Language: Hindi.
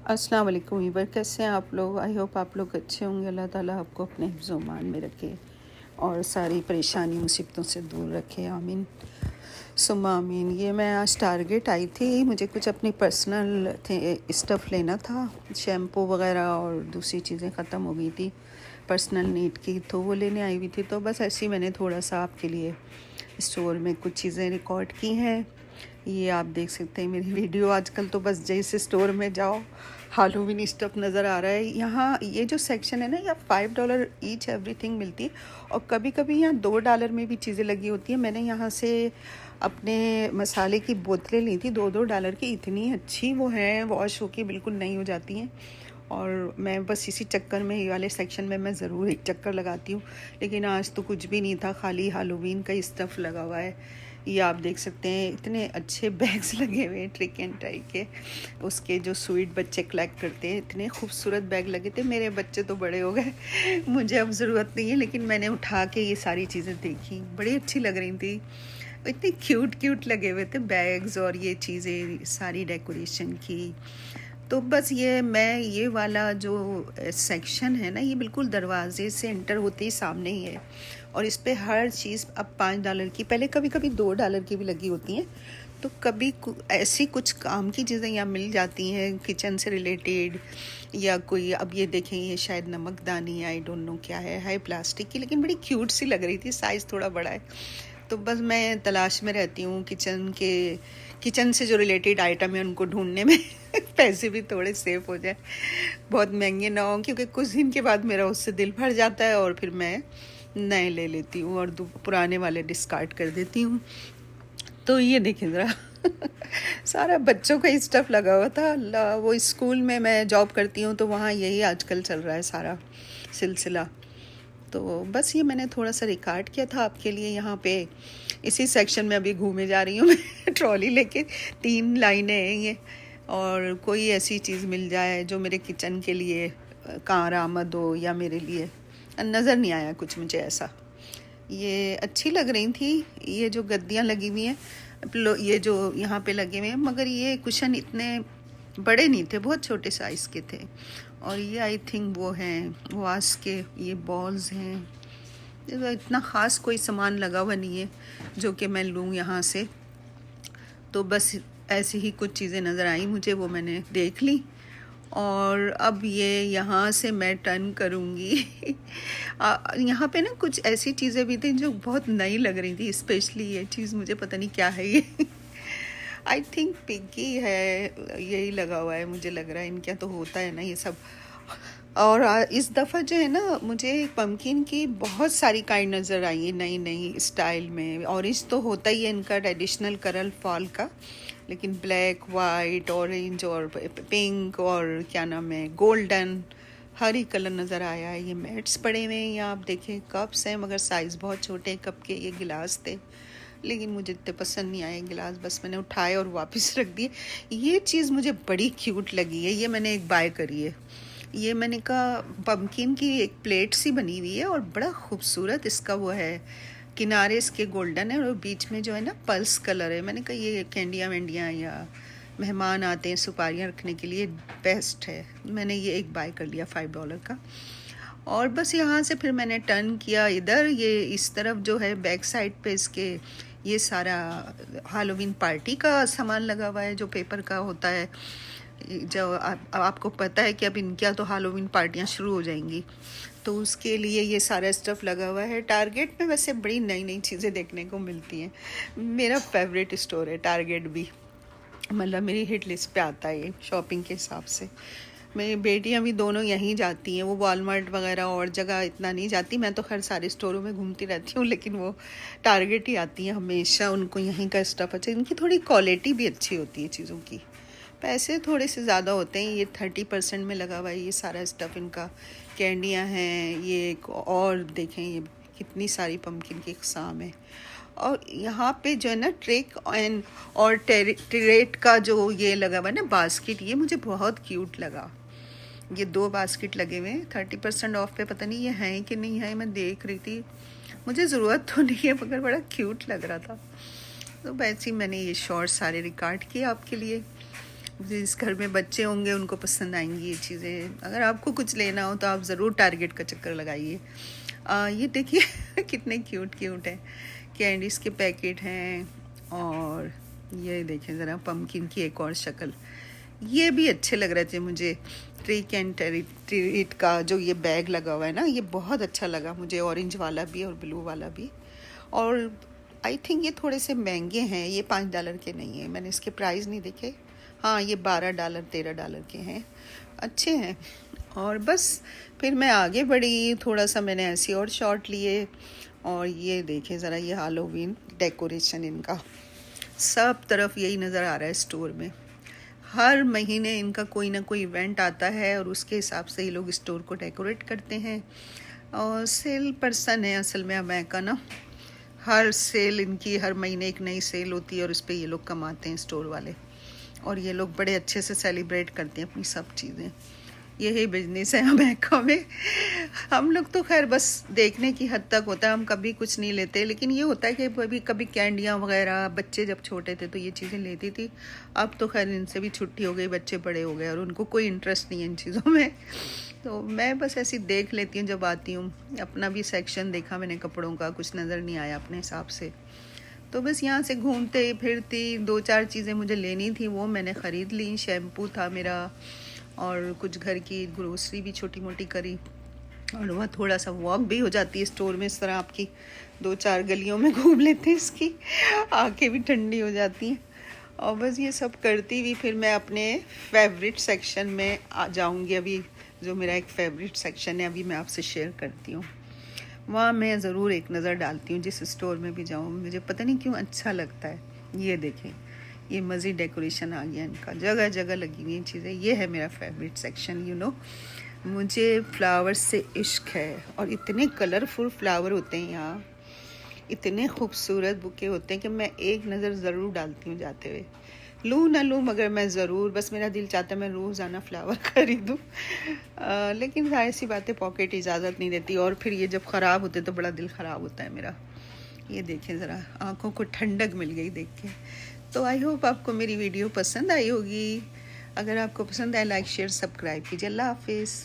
अस्सलाम वालेकुम वीवर, कैसे हैं आप लोग। आई होप आप लोग अच्छे होंगे। अल्लाह ताला आपको अपने हिफ्ज़-ओ-मान में रखे और सारी परेशानी मुसीबतों से दूर रखे, आमीन सुम्मा आमीन। ये मैं आज टारगेट आई थी, मुझे कुछ अपनी पर्सनल स्टफ़ लेना था, शैम्पू वगैरह और दूसरी चीज़ें ख़त्म हो गई थी पर्सनल नीड की, तो वो लेने आई हुई थी। तो बस ऐसे ही मैंने थोड़ा सा आपके लिए स्टोर में कुछ चीज़ें रिकॉर्ड की हैं। ये आप देख सकते हैं मेरी वीडियो। आजकल तो बस जैसे स्टोर में जाओ हालोवीन स्टफ नज़र आ रहा है। यहाँ ये जो सेक्शन है ना, यहाँ $5 ईच एवरीथिंग मिलती है और कभी कभी यहाँ $2 में भी चीज़ें लगी होती हैं। मैंने यहाँ से अपने मसाले की बोतलें ली थी, $2 की। इतनी अच्छी वो हैं, वॉश होके बिल्कुल नई हो जाती हैं। और मैं बस इसी चक्कर में, ये वाले सेक्शन में मैं ज़रूर एक चक्कर लगाती हूँ। लेकिन आज तो कुछ भी नहीं था, खाली हालोवीन का स्टफ़ लगा हुआ है। ये आप देख सकते हैं, इतने अच्छे बैग्स लगे हुए हैं ट्रिक एंड ट्राई के। उसके जो स्वीट बच्चे कलेक्ट करते हैं, इतने खूबसूरत बैग लगे थे। मेरे बच्चे तो बड़े हो गए, मुझे अब ज़रूरत नहीं है, लेकिन मैंने उठा के ये सारी चीज़ें देखी, बड़ी अच्छी लग रही थी। इतने क्यूट क्यूट लगे हुए थे बैग्स और ये चीज़ें सारी डेकोरेशन की। तो बस ये वाला जो सेक्शन है ना, ये बिल्कुल दरवाजे से एंटर होते ही सामने ही है और इस पे हर चीज़ अब $5 की, पहले कभी कभी $2 की भी लगी होती हैं। तो कभी ऐसी कुछ काम की चीज़ें यहाँ मिल जाती हैं किचन से रिलेटेड, या कोई, अब ये देखें, ये शायद नमकदानी, आई डोंट नो क्या है प्लास्टिक की, लेकिन बड़ी क्यूट सी लग रही थी, साइज़ थोड़ा बड़ा है। तो बस मैं तलाश में रहती हूँ किचन से जो रिलेटेड आइटम है उनको ढूंढने में पैसे भी थोड़े सेफ हो जाए, बहुत महंगे ना हो, क्योंकि कुछ दिन के बाद मेरा उससे दिल भर जाता है और फिर मैं नए ले लेती हूँ और पुराने वाले डिस्कार्ड कर देती हूँ। तो ये देखें ज़रा सारा बच्चों का ही स्टफ़ लगा हुआ था। अल्लाह, वो स्कूल में मैं जॉब करती हूँ तो वहाँ यही आजकल चल रहा है सारा सिलसिला। तो बस ये मैंने थोड़ा सा रिकॉर्ड किया था आपके लिए। यहाँ पे इसी सेक्शन में अभी घूमे जा रही हूँ मैं ट्रॉली लेके, 3 लाइनें हैं ये। और कोई ऐसी चीज़ मिल जाए जो मेरे किचन के लिए कारआमद हो, या मेरे लिए नज़र नहीं आया कुछ मुझे ऐसा। ये अच्छी लग रही थी। ये जो गद्दियाँ लगी हुई हैं, ये जो यहाँ पे लगे हुए हैं, मगर ये कुशन इतने बड़े नहीं थे, बहुत छोटे साइज़ के थे। और ये आई थिंक वो हैं वास के, ये बॉल्स हैं। इतना ख़ास कोई सामान लगा हुआ नहीं है जो कि मैं लूँ यहाँ से। तो बस ऐसी ही कुछ चीज़ें नज़र आई मुझे, वो मैंने देख ली। और अब ये यहाँ से मैं टर्न करूँगी यहाँ पे ना कुछ ऐसी चीज़ें भी थी जो बहुत नई लग रही थी, स्पेशली ये चीज़, मुझे पता नहीं क्या है ये आई थिंक पिग्गी है, यही लगा हुआ है मुझे लग रहा है। इनका तो होता है ना ये सब। और इस दफ़ा जो है ना, मुझे पम्पकिन की बहुत सारी काइंड नज़र आई है, नई नई स्टाइल में। ऑरेंज तो होता ही है इनका ट्रेडिशनल कलर फॉल का, लेकिन ब्लैक, वाइट, ऑरेंज और पिंक और क्या नाम है, गोल्डन, हर ही कलर नज़र आया है। ये मैट्स पड़े हुए हैं, यहाँ आप देखें कप्स हैं, मगर साइज़ बहुत छोटे हैं कप के। ये गिलास थे, लेकिन मुझे इतने पसंद नहीं आए गिलास, बस मैंने उठाए और वापस रख दिए। ये चीज़ मुझे बड़ी क्यूट लगी है, ये मैंने एक बाय करी है। ये मैंने कहा, पम्पकिन की एक प्लेट सी बनी हुई है और बड़ा खूबसूरत इसका वो है, किनारे इसके गोल्डन है और बीच में जो है ना पल्स कलर है। मैंने कहा ये कैंडियाँ वैंडियाँ या मेहमान आते हैं सुपारियाँ रखने के लिए बेस्ट है। मैंने ये एक बाय कर लिया $5 का। और बस यहाँ से फिर मैंने टर्न किया इधर, ये इस तरफ जो है बैक साइड पे इसके ये सारा हैलोवीन पार्टी का सामान लगा हुआ है, जो पेपर का होता है। जो आपको पता है कि अब इनके तो हैलोवीन पार्टियाँ शुरू हो जाएंगी, तो उसके लिए ये सारा स्टफ़ लगा हुआ है। टारगेट में वैसे बड़ी नई नई चीज़ें देखने को मिलती हैं। मेरा फेवरेट स्टोर है टारगेट भी, मतलब मेरी हिट लिस्ट पे आता है ये शॉपिंग के हिसाब से। मेरी बेटियां भी दोनों यहीं जाती हैं, वो वॉलमार्ट वगैरह और जगह इतना नहीं जाती। मैं तो खैर सारे स्टोरों में घूमती रहती हूँ, लेकिन वो टारगेट ही आती हैं हमेशा। उनको यहीं का स्टफ़ अच्छा, इनकी थोड़ी क्वालिटी भी अच्छी होती है चीज़ों की। पैसे थोड़े से ज़्यादा होते हैं। ये 30% में लगा हुआ है ये सारा स्टफ़ इनका। कैंडियाँ हैं, ये एक और देखें, ये कितनी सारी पम्पकिन की अक़साम है। और यहाँ पे जो है ना ट्रेक एंड और टेरेट का जो ये लगा हुआ है ना बास्केट, ये मुझे बहुत क्यूट लगा। ये 2 बास्केट लगे हुए हैं 30% ऑफ पे। पता नहीं ये हैं कि नहीं है, मैं देख रही थी, मुझे ज़रूरत तो नहीं है मगर बड़ा क्यूट लग रहा था। तो वैसे ही मैंने ये शॉर्ट सारे रिकॉर्ड किए आपके लिए। जिस घर में बच्चे होंगे उनको पसंद आएंगी ये चीज़ें। अगर आपको कुछ लेना हो तो आप ज़रूर टारगेट का चक्कर लगाइए। ये देखिए कितने क्यूट क्यूट है, कैंडीज़ के पैकेट हैं। और ये देखें ज़रा पम्पकिन की एक और शक्ल, ये भी अच्छे लग रहे थे मुझे। ट्रिक एंड ट्रीट का जो ये बैग लगा हुआ है ना, ये बहुत अच्छा लगा मुझे, ऑरेंज वाला भी और ब्लू वाला भी। और आई थिंक ये थोड़े से महंगे हैं, ये $5 के नहीं है, मैंने इसके प्राइस नहीं देखे। हाँ, ये $12 $13 के हैं, अच्छे हैं। और बस फिर मैं आगे बढ़ी, थोड़ा सा मैंने ऐसे और शॉट लिए। और ये देखें ज़रा, ये हैलोवीन डेकोरेशन इनका सब तरफ यही नज़र आ रहा है स्टोर में। हर महीने इनका कोई ना कोई इवेंट आता है और उसके हिसाब से ये लोग स्टोर को डेकोरेट करते हैं। और सेल पर्सन है असल में अमेरिका ना, हर सेल इनकी हर महीने एक नई सेल होती है और उस पर ये लोग कमाते हैं स्टोर वाले। और ये लोग बड़े अच्छे से सेलिब्रेट करते हैं अपनी सब चीज़ें। यही बिजनेस है अमेरिका में। हम लोग तो खैर बस देखने की हद तक होता है, हम कभी कुछ नहीं लेते। लेकिन ये होता है कि कभी कभी कैंडियाँ वगैरह, बच्चे जब छोटे थे तो ये चीज़ें लेती थी। अब तो खैर इनसे भी छुट्टी हो गई, बच्चे बड़े हो गए और उनको कोई इंटरेस्ट नहीं है इन चीज़ों में। तो मैं बस ऐसी देख लेती हूँ जब आती हूँ। अपना भी सेक्शन देखा मैंने कपड़ों का, कुछ नज़र नहीं आया अपने हिसाब से। तो बस यहाँ से घूमते फिरती 2-4 चीज़ें मुझे लेनी थी, वो मैंने ख़रीद ली। शैम्पू था मेरा और कुछ घर की ग्रोसरी भी छोटी मोटी करी। और वह थोड़ा सा वॉक भी हो जाती है स्टोर में, इस तरह आपकी 2-4 गलियों में घूम लेते हैं, इसकी आँखें भी ठंडी हो जाती हैं। और बस ये सब करती हुई फिर मैं अपने फेवरेट सेक्शन में आ जाऊँगी। अभी जो मेरा एक फेवरेट सेक्शन है, अभी मैं आपसे शेयर करती हूँ। वहाँ मैं ज़रूर एक नज़र डालती हूँ, जिस स्टोर में भी जाऊँ मुझे पता नहीं क्यों अच्छा लगता है। ये देखें, ये मज़ीद डेकोरेशन आ गया इनका, जगह जगह लगी हुई चीज़ें। ये है मेरा फेवरेट सेक्शन। मुझे फ्लावर्स से इश्क है और इतने कलरफुल फ्लावर होते हैं यहाँ, इतने खूबसूरत बुके होते हैं कि मैं एक नज़र ज़रूर डालती हूँ जाते हुए। लूँ ना लूँ मगर मैं ज़रूर, बस मेरा दिल चाहता है मैं रोज़ाना फ्लावर खरीदूँ। लेकिन जाहिर सी बात है पॉकेट इजाज़त नहीं देती, और फिर ये जब ख़राब होते तो बड़ा दिल ख़राब होता है मेरा। ये देखें ज़रा, आँखों को ठंडक मिल गई देख के। तो आई होप आपको मेरी वीडियो पसंद आई होगी। अगर आपको पसंद आए लाइक शेयर सब्सक्राइब कीजिए। अल्लाह हाफिज़।